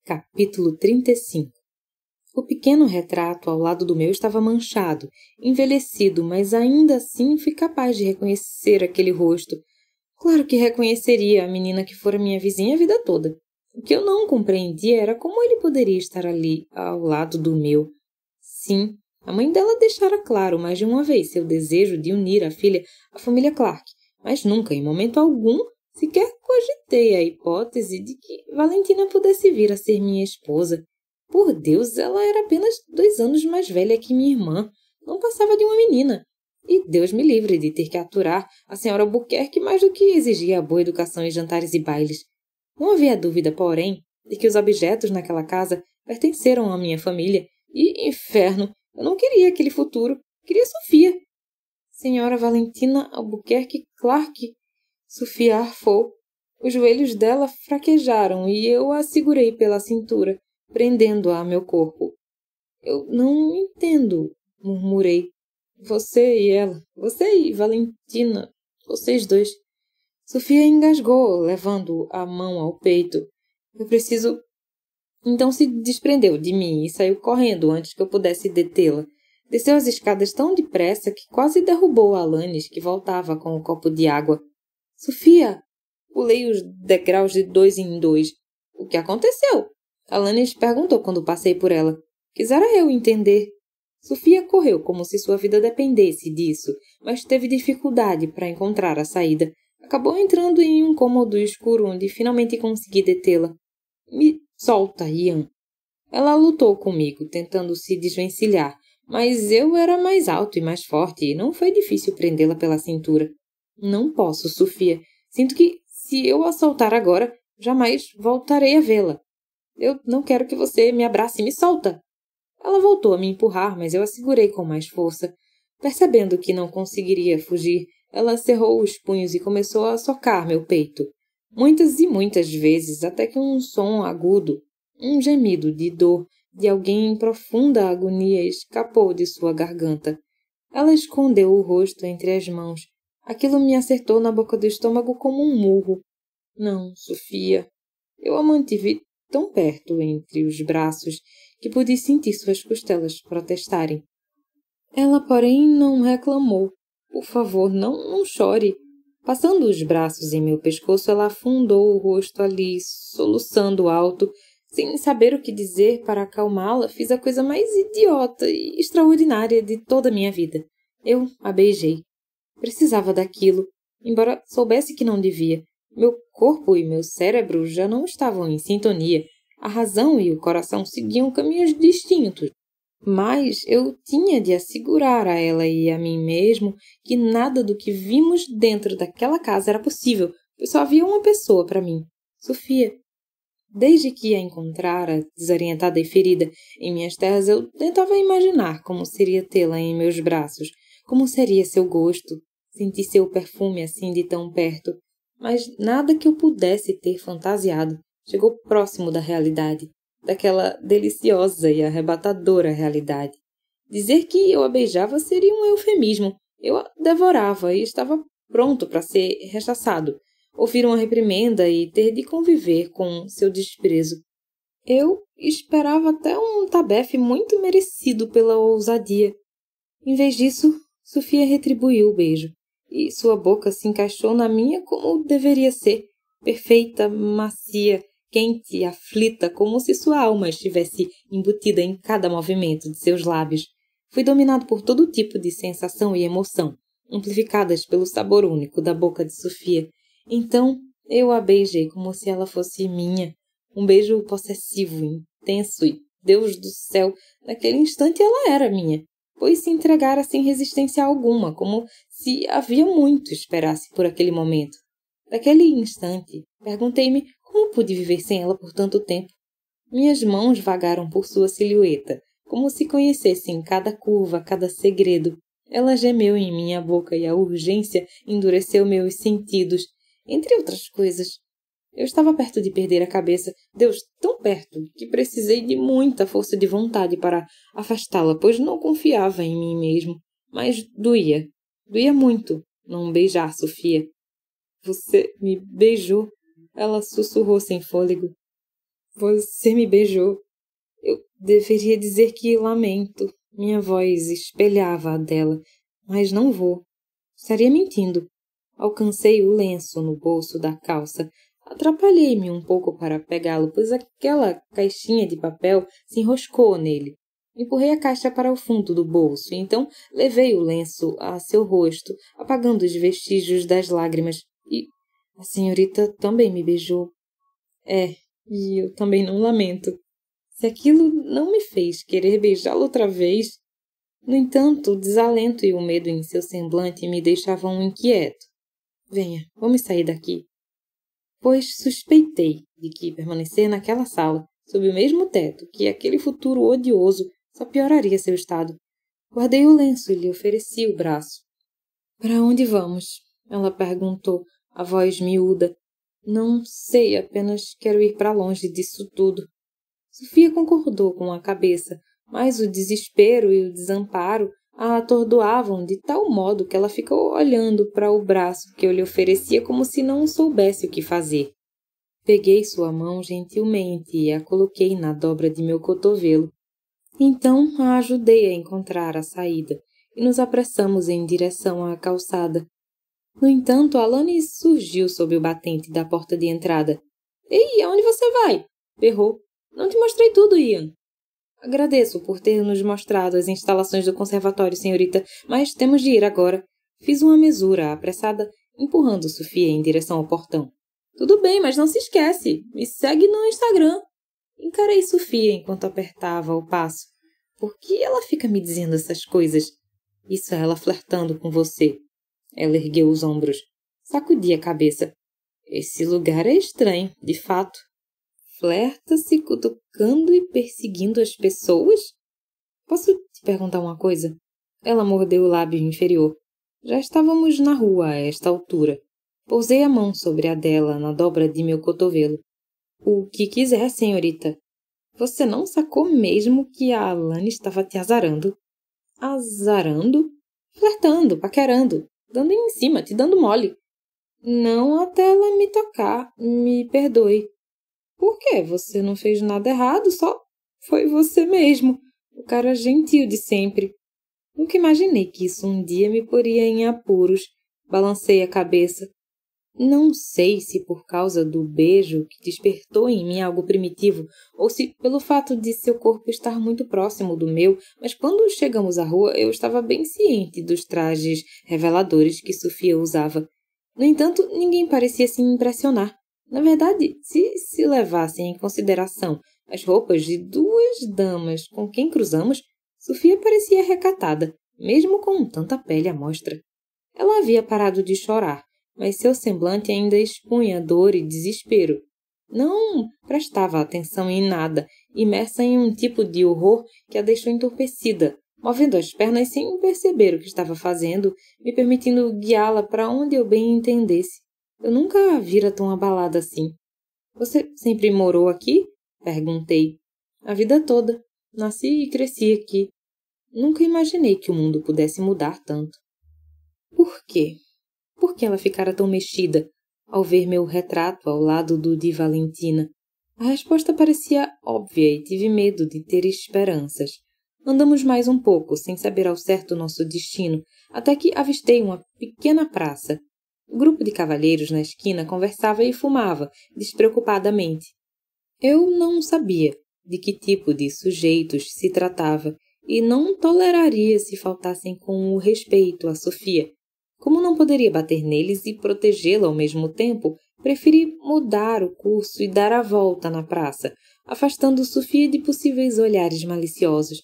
Capítulo 35. O pequeno retrato ao lado do meu estava manchado, envelhecido, mas ainda assim fui capaz de reconhecer aquele rosto. Claro que reconheceria a menina que fora minha vizinha a vida toda. O que eu não compreendia era como ele poderia estar ali, ao lado do meu. Sim, a mãe dela deixara claro mais de uma vez seu desejo de unir a filha à família Clark, mas nunca, em momento algum, sequer cogitei a hipótese de que Valentina pudesse vir a ser minha esposa. Por Deus, ela era apenas 2 anos mais velha que minha irmã. Não passava de uma menina. E Deus me livre de ter que aturar a senhora Albuquerque mais do que exigia a boa educação em jantares e bailes. Não havia dúvida, porém, de que os objetos naquela casa pertenceram à minha família. E, inferno, eu não queria aquele futuro. Queria Sofia. Senhora Valentina Albuquerque Clark. Sofia arfou. Os joelhos dela fraquejaram e eu a segurei pela cintura, prendendo-a a meu corpo. Eu não entendo, murmurei. Você e ela, você e Valentina, vocês dois. Sofia engasgou, levando a mão ao peito. Eu preciso... Então se desprendeu de mim e saiu correndo antes que eu pudesse detê-la. Desceu as escadas tão depressa que quase derrubou Alanis, que voltava com o copo de água. Sofia! Pulei os degraus de 2 em 2. O que aconteceu? Alanis perguntou quando passei por ela. Quisera eu entender. Sofia correu como se sua vida dependesse disso, mas teve dificuldade para encontrar a saída. Acabou entrando em um cômodo escuro onde finalmente consegui detê-la. Me solta, Ian. Ela lutou comigo, tentando se desvencilhar, mas eu era mais alto e mais forte e não foi difícil prendê-la pela cintura. Não posso, Sofia. Sinto que, se eu a soltar agora, jamais voltarei a vê-la. Eu não quero que você me abrace. Me solta! Ela voltou a me empurrar, mas eu a segurei com mais força. Percebendo que não conseguiria fugir, ela cerrou os punhos e começou a socar meu peito. Muitas e muitas vezes, até que um som agudo, um gemido de dor, de alguém em profunda agonia, escapou de sua garganta. Ela escondeu o rosto entre as mãos. Aquilo me acertou na boca do estômago como um murro. Não, Sofia. Eu a mantive tão perto entre os braços que pude sentir suas costelas protestarem. Ela, porém, não reclamou. Por favor, não chore. Passando os braços em meu pescoço, ela afundou o rosto ali, soluçando alto. Sem saber o que dizer para acalmá-la, fiz a coisa mais idiota e extraordinária de toda a minha vida. Eu a beijei. Precisava daquilo, embora soubesse que não devia. Meu corpo e meu cérebro já não estavam em sintonia. A razão e o coração seguiam caminhos distintos. Mas eu tinha de assegurar a ela e a mim mesmo que nada do que vimos dentro daquela casa era possível, pois só havia uma pessoa para mim, Sofia. Desde que a encontrara, desorientada e ferida, em minhas terras, eu tentava imaginar como seria tê-la em meus braços, como seria seu gosto, sentir seu perfume assim de tão perto, mas nada que eu pudesse ter fantasiado chegou próximo da realidade, daquela deliciosa e arrebatadora realidade. Dizer que eu a beijava seria um eufemismo. Eu a devorava e estava pronto para ser rechaçado, ouvir uma reprimenda e ter de conviver com seu desprezo. Eu esperava até um tabefe muito merecido pela ousadia. Em vez disso, Sofia retribuiu o beijo, e sua boca se encaixou na minha como deveria ser, perfeita, macia, quente e aflita, como se sua alma estivesse embutida em cada movimento de seus lábios. Fui dominado por todo tipo de sensação e emoção, amplificadas pelo sabor único da boca de Sofia. Então eu a beijei como se ela fosse minha. Um beijo possessivo, intenso e, Deus do céu, naquele instante ela era minha, pois se entregara sem resistência alguma, como se havia muito esperasse por aquele momento. Naquele instante, perguntei-me como pude viver sem ela por tanto tempo. Minhas mãos vagaram por sua silhueta, como se conhecessem cada curva, cada segredo. Ela gemeu em minha boca e a urgência endureceu meus sentidos, entre outras coisas. Eu estava perto de perder a cabeça, Deus, tão perto, que precisei de muita força de vontade para afastá-la, pois não confiava em mim mesmo. Mas doía muito não beijar Sofia. Você me beijou? Ela sussurrou sem fôlego. Você me beijou. Eu deveria dizer que lamento. Minha voz espelhava a dela, mas não vou. Estaria mentindo. Alcancei o lenço no bolso da calça. Atrapalhei-me um pouco para pegá-lo, pois aquela caixinha de papel se enroscou nele. Empurrei a caixa para o fundo do bolso e então levei o lenço a seu rosto, apagando os vestígios das lágrimas. E a senhorita também me beijou. É, e eu também não lamento. Se aquilo não me fez querer beijá-lo outra vez. No entanto, o desalento e o medo em seu semblante me deixavam inquieto. Venha, vamos sair daqui. Pois suspeitei de que permanecer naquela sala, sob o mesmo teto, que aquele futuro odioso, só pioraria seu estado. Guardei o lenço e lhe ofereci o braço. Para onde vamos? Ela perguntou, a voz miúda. Não sei, apenas quero ir para longe disso tudo. Sofia concordou com a cabeça, mas o desespero e o desamparo a atordoavam de tal modo que ela ficou olhando para o braço que eu lhe oferecia como se não soubesse o que fazer. Peguei sua mão gentilmente e a coloquei na dobra de meu cotovelo. Então a ajudei a encontrar a saída e nos apressamos em direção à calçada. No entanto, Alanis surgiu sob o batente da porta de entrada. — Ei, aonde você vai? — berrou. — Não te mostrei tudo, Ian. — Agradeço por ter nos mostrado as instalações do conservatório, senhorita, mas temos de ir agora. Fiz uma mesura apressada, empurrando Sofia em direção ao portão. — Tudo bem, mas não se esquece. Me segue no Instagram. Encarei Sofia enquanto apertava o passo. Por que ela fica me dizendo essas coisas? Isso é ela flertando com você. Ela ergueu os ombros. Sacudi a cabeça. Esse lugar é estranho, de fato. Flerta-se cutucando e perseguindo as pessoas? Posso te perguntar uma coisa? Ela mordeu o lábio inferior. Já estávamos na rua a esta altura. Pousei a mão sobre a dela na dobra de meu cotovelo. O que quiser, senhorita. Você não sacou mesmo que a Alane estava te azarando? Azarando? Flertando, paquerando, dando em cima, te dando mole. Não até ela me tocar, me perdoe. Por quê? Você não fez nada errado, só foi você mesmo, o cara gentil de sempre. Nunca imaginei que isso um dia me poria em apuros. Balancei a cabeça. Não sei se por causa do beijo que despertou em mim algo primitivo, ou se pelo fato de seu corpo estar muito próximo do meu, mas quando chegamos à rua eu estava bem ciente dos trajes reveladores que Sofia usava. No entanto, ninguém parecia se impressionar. Na verdade, se levassem em consideração as roupas de duas damas com quem cruzamos, Sofia parecia recatada, mesmo com tanta pele à mostra. Ela havia parado de chorar, mas seu semblante ainda expunha dor e desespero. Não prestava atenção em nada, imersa em um tipo de horror que a deixou entorpecida, movendo as pernas sem perceber o que estava fazendo, me permitindo guiá-la para onde eu bem entendesse. Eu nunca a vira tão abalada assim. — Você sempre morou aqui? Perguntei. — A vida toda. Nasci e cresci aqui. Nunca imaginei que o mundo pudesse mudar tanto. Por quê? Por que ela ficara tão mexida ao ver meu retrato ao lado do de Valentina? A resposta parecia óbvia e tive medo de ter esperanças. Andamos mais um pouco, sem saber ao certo o nosso destino, até que avistei uma pequena praça. O grupo de cavalheiros na esquina conversava e fumava, despreocupadamente. Eu não sabia de que tipo de sujeitos se tratava e não toleraria se faltassem com o respeito a Sofia. Como não poderia bater neles e protegê-la ao mesmo tempo, preferi mudar o curso e dar a volta na praça, afastando Sofia de possíveis olhares maliciosos.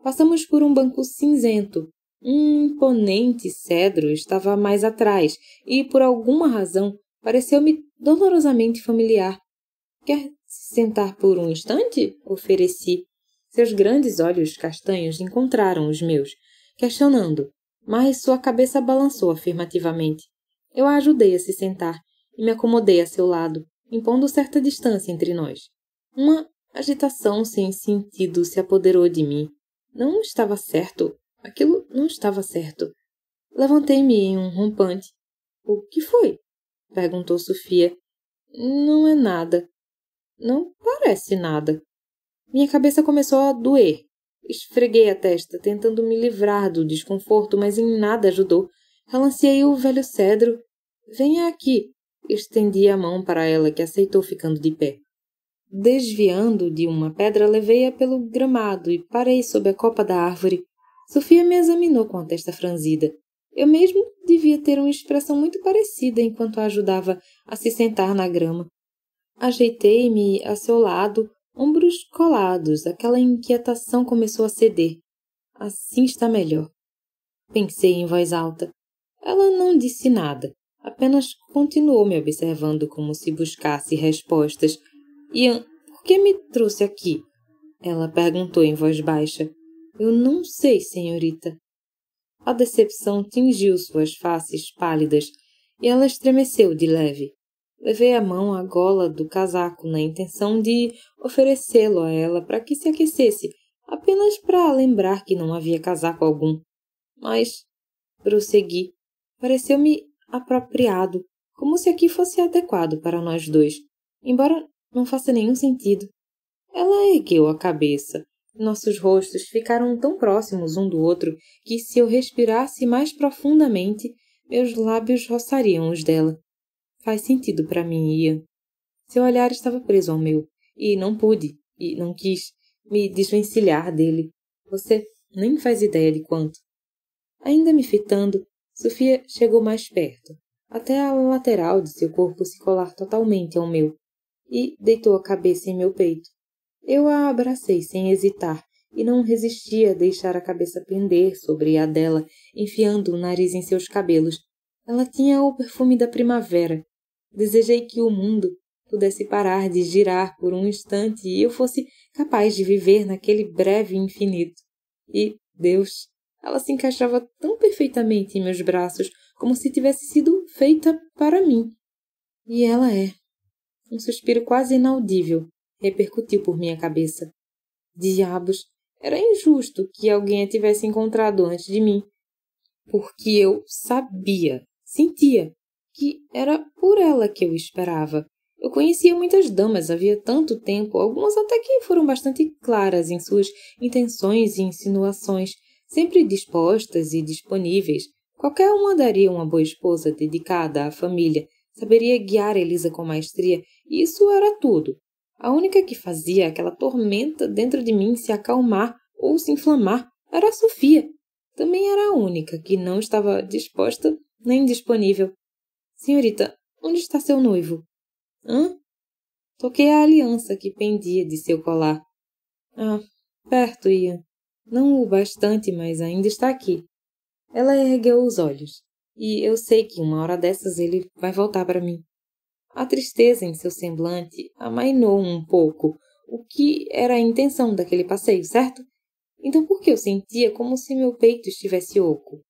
Passamos por um banco cinzento. Um imponente cedro estava mais atrás e, por alguma razão, pareceu-me dolorosamente familiar. — Quer se sentar por um instante? Ofereci. Seus grandes olhos castanhos encontraram os meus, questionando, mas sua cabeça balançou afirmativamente. Eu a ajudei a se sentar e me acomodei a seu lado, impondo certa distância entre nós. Uma agitação sem sentido se apoderou de mim. Não estava certo. Aquilo não estava certo. Levantei-me em um rompante. — O que foi? Perguntou Sofia. — Não é nada. Não parece nada. Minha cabeça começou a doer. Esfreguei a testa, tentando me livrar do desconforto, mas em nada ajudou. Relanceei o velho cedro. Venha aqui. Estendi a mão para ela, que aceitou ficando de pé. Desviando de uma pedra, levei-a pelo gramado e parei sob a copa da árvore. Sofia me examinou com a testa franzida. Eu mesmo devia ter uma expressão muito parecida enquanto a ajudava a se sentar na grama. Ajeitei-me a seu lado, ombros colados. Aquela inquietação começou a ceder. Assim está melhor. Pensei em voz alta. Ela não disse nada. Apenas continuou me observando como se buscasse respostas. Ian, por que me trouxe aqui? Ela perguntou em voz baixa. Eu não sei, senhorita. A decepção tingiu suas faces pálidas e ela estremeceu de leve. Levei a mão à gola do casaco na intenção de oferecê-lo a ela para que se aquecesse, apenas para lembrar que não havia casaco algum. Mas, prossegui, pareceu-me apropriado, como se aqui fosse adequado para nós dois, embora não faça nenhum sentido. Ela ergueu a cabeça. Nossos rostos ficaram tão próximos um do outro que, se eu respirasse mais profundamente, meus lábios roçariam os dela. Faz sentido para mim, Ian. Seu olhar estava preso ao meu, e não pude, e não quis, me desvencilhar dele. Você nem faz ideia de quanto. Ainda me fitando, Sofia chegou mais perto, até a lateral de seu corpo se colar totalmente ao meu, e deitou a cabeça em meu peito. Eu a abracei sem hesitar, e não resisti a deixar a cabeça pender sobre a dela, enfiando o nariz em seus cabelos. Ela tinha o perfume da primavera. Desejei que o mundo pudesse parar de girar por um instante e eu fosse capaz de viver naquele breve infinito. E, Deus, ela se encaixava tão perfeitamente em meus braços, como se tivesse sido feita para mim. E ela é. Um suspiro quase inaudível repercutiu por minha cabeça. Diabos, era injusto que alguém a tivesse encontrado antes de mim, porque eu sabia, sentia, que era por ela que eu esperava. Eu conhecia muitas damas havia tanto tempo, algumas até que foram bastante claras em suas intenções e insinuações, sempre dispostas e disponíveis. Qualquer uma daria uma boa esposa dedicada à família, saberia guiar Elisa com maestria, e isso era tudo. A única que fazia aquela tormenta dentro de mim se acalmar ou se inflamar era a Sofia. Também era a única que não estava disposta nem disponível. Senhorita, onde está seu noivo? Hã? Toquei a aliança que pendia de seu colar. Ah, perto, Ian. Não o bastante, mas ainda está aqui. Ela ergueu os olhos. E eu sei que uma hora dessas ele vai voltar para mim. A tristeza em seu semblante amainou um pouco, o que era a intenção daquele passeio, certo? Então por que eu sentia como se meu peito estivesse oco?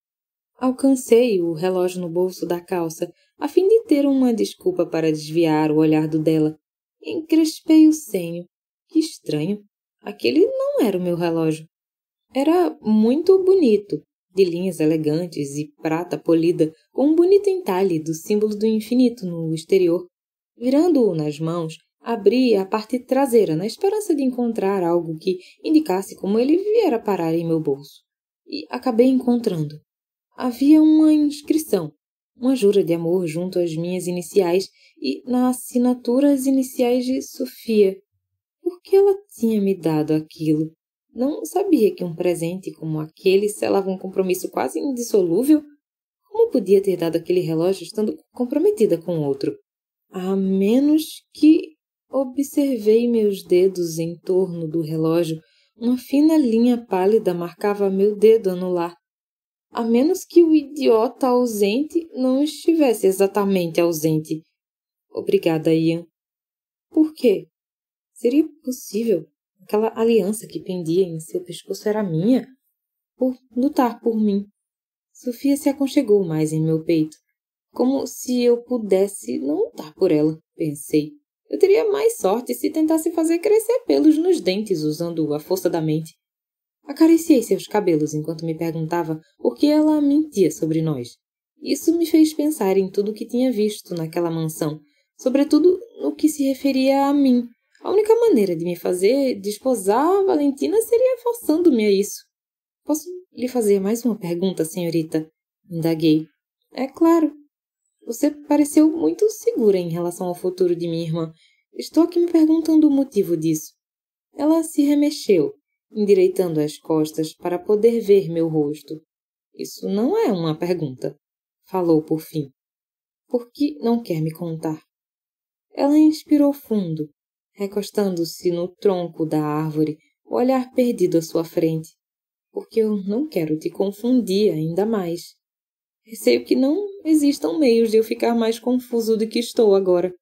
Alcancei o relógio no bolso da calça, a fim de ter uma desculpa para desviar o olhar do dela. Encrespei o senho. Que estranho. Aquele não era o meu relógio. Era muito bonito, de linhas elegantes e prata polida, com um bonito entalhe do símbolo do infinito no exterior. Virando-o nas mãos, abri a parte traseira na esperança de encontrar algo que indicasse como ele viera parar em meu bolso. E acabei encontrando. Havia uma inscrição, uma jura de amor junto às minhas iniciais e na assinatura as iniciais de Sofia. Por que ela tinha me dado aquilo? Não sabia que um presente como aquele selava um compromisso quase indissolúvel? Como podia ter dado aquele relógio estando comprometida com outro? A menos que observei meus dedos em torno do relógio, uma fina linha pálida marcava meu dedo anular. A menos que o idiota ausente não estivesse exatamente ausente. Obrigada, Ian. Por quê? Seria possível? Aquela aliança que pendia em seu pescoço era minha? Por lutar por mim. Sofia se aconchegou mais em meu peito. Como se eu pudesse não lutar por ela, pensei. Eu teria mais sorte se tentasse fazer crescer pelos nos dentes usando a força da mente. Acariciei seus cabelos enquanto me perguntava por que ela mentia sobre nós. Isso me fez pensar em tudo o que tinha visto naquela mansão, sobretudo no que se referia a mim, A única maneira de me fazer desposar a Valentina seria forçando-me a isso. Posso lhe fazer mais uma pergunta, senhorita? Indaguei. É claro. Você pareceu muito segura em relação ao futuro de minha irmã. Estou aqui me perguntando o motivo disso. Ela se remexeu, endireitando as costas para poder ver meu rosto. Isso não é uma pergunta, falou por fim. Por que não quer me contar? Ela inspirou fundo, recostando-se no tronco da árvore, o olhar perdido à sua frente. Porque eu não quero te confundir ainda mais. Receio que não existam meios de eu ficar mais confuso do que estou agora.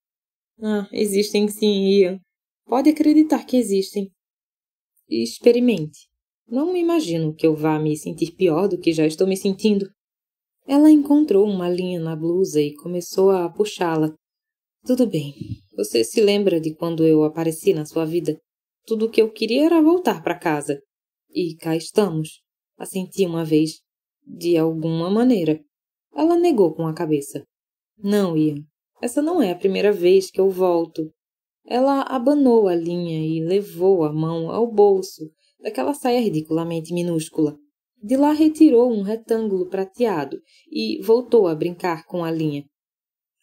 Ah, existem sim, Ian. Pode acreditar que existem. Experimente. Não me imagino que eu vá me sentir pior do que já estou me sentindo. Ela encontrou uma linha na blusa e começou a puxá-la. Tudo bem. Você se lembra de quando eu apareci na sua vida? Tudo o que eu queria era voltar para casa. E cá estamos. Assenti uma vez. De alguma maneira. Ela negou com a cabeça. Não, Ian. Essa não é a primeira vez que eu volto. Ela abanou a linha e levou a mão ao bolso daquela saia ridiculamente minúscula. De lá retirou um retângulo prateado e voltou a brincar com a linha.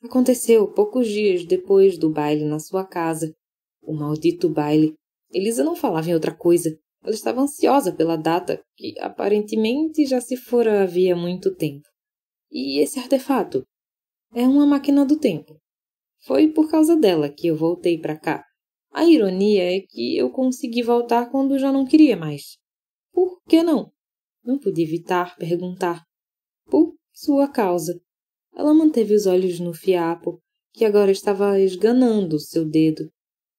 Aconteceu poucos dias depois do baile na sua casa. O maldito baile. Elisa não falava em outra coisa. Ela estava ansiosa pela data, que aparentemente já se fora havia muito tempo. E esse artefato? É uma máquina do tempo. Foi por causa dela que eu voltei para cá. A ironia é que eu consegui voltar quando já não queria mais. Por que não? Não pude evitar perguntar. Por sua causa. Ela manteve os olhos no fiapo, que agora estava esganando seu dedo.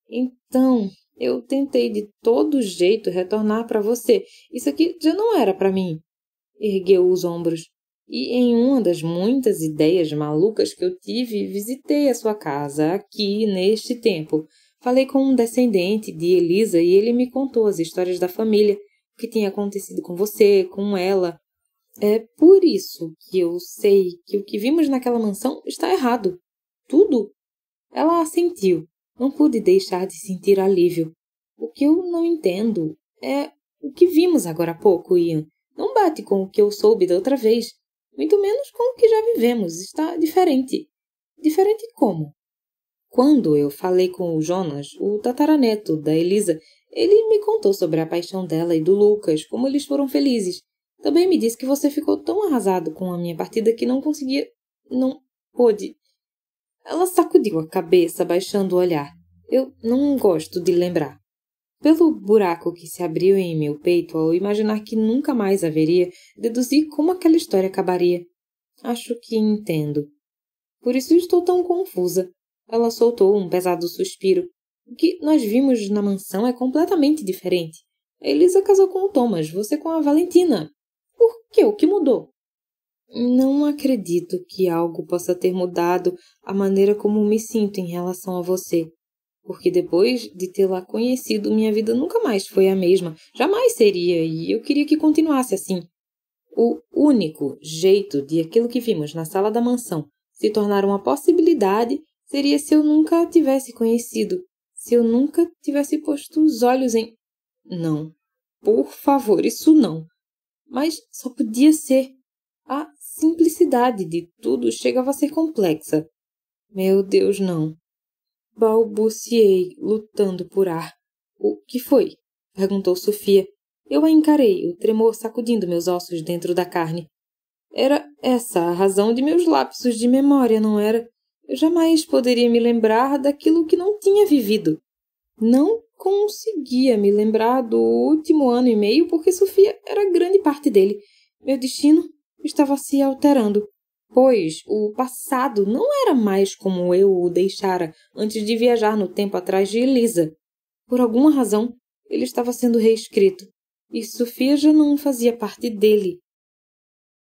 Então, eu tentei de todo jeito retornar para você. Isso aqui já não era para mim. Ergueu os ombros. E em uma das muitas ideias malucas que eu tive, visitei a sua casa, aqui, neste tempo. Falei com um descendente de Elisa e ele me contou as histórias da família, o que tinha acontecido com você, com ela. É por isso que eu sei que o que vimos naquela mansão está errado. Tudo. Ela assentiu. Não pude deixar de sentir alívio. O que eu não entendo é o que vimos agora há pouco, Ian. Não bate com o que eu soube da outra vez. Muito menos com o que já vivemos. Está diferente. Diferente como? Quando eu falei com o Jonas, o tataraneto da Elisa, ele me contou sobre a paixão dela e do Lucas, como eles foram felizes. Também me disse que você ficou tão arrasado com a minha partida que não conseguia... Não pôde... Ela sacudiu a cabeça, baixando o olhar. Eu não gosto de lembrar. Pelo buraco que se abriu em meu peito ao imaginar que nunca mais haveria, deduzi como aquela história acabaria. Acho que entendo. Por isso estou tão confusa. Ela soltou um pesado suspiro. O que nós vimos na mansão é completamente diferente. A Elisa casou com o Thomas, você com a Valentina. Por quê? O que mudou? Não acredito que algo possa ter mudado a maneira como me sinto em relação a você. Porque depois de tê-la conhecido, minha vida nunca mais foi a mesma. Jamais seria, e eu queria que continuasse assim. O único jeito de aquilo que vimos na sala da mansão se tornar uma possibilidade seria se eu nunca a tivesse conhecido. Se eu nunca tivesse posto os olhos em... Não. Por favor, isso não. Mas só podia ser. A simplicidade de tudo chegava a ser complexa. Meu Deus, não. Balbuciei, lutando por ar. O que foi? Perguntou Sofia. Eu a encarei, o tremor sacudindo meus ossos dentro da carne. Era essa a razão de meus lapsos de memória, não era? Eu jamais poderia me lembrar daquilo que não tinha vivido. Não conseguia me lembrar do último ano e meio porque Sofia era grande parte dele. Meu destino estava se alterando, pois o passado não era mais como eu o deixara antes de viajar no tempo atrás de Elisa. Por alguma razão, ele estava sendo reescrito, e Sofia já não fazia parte dele.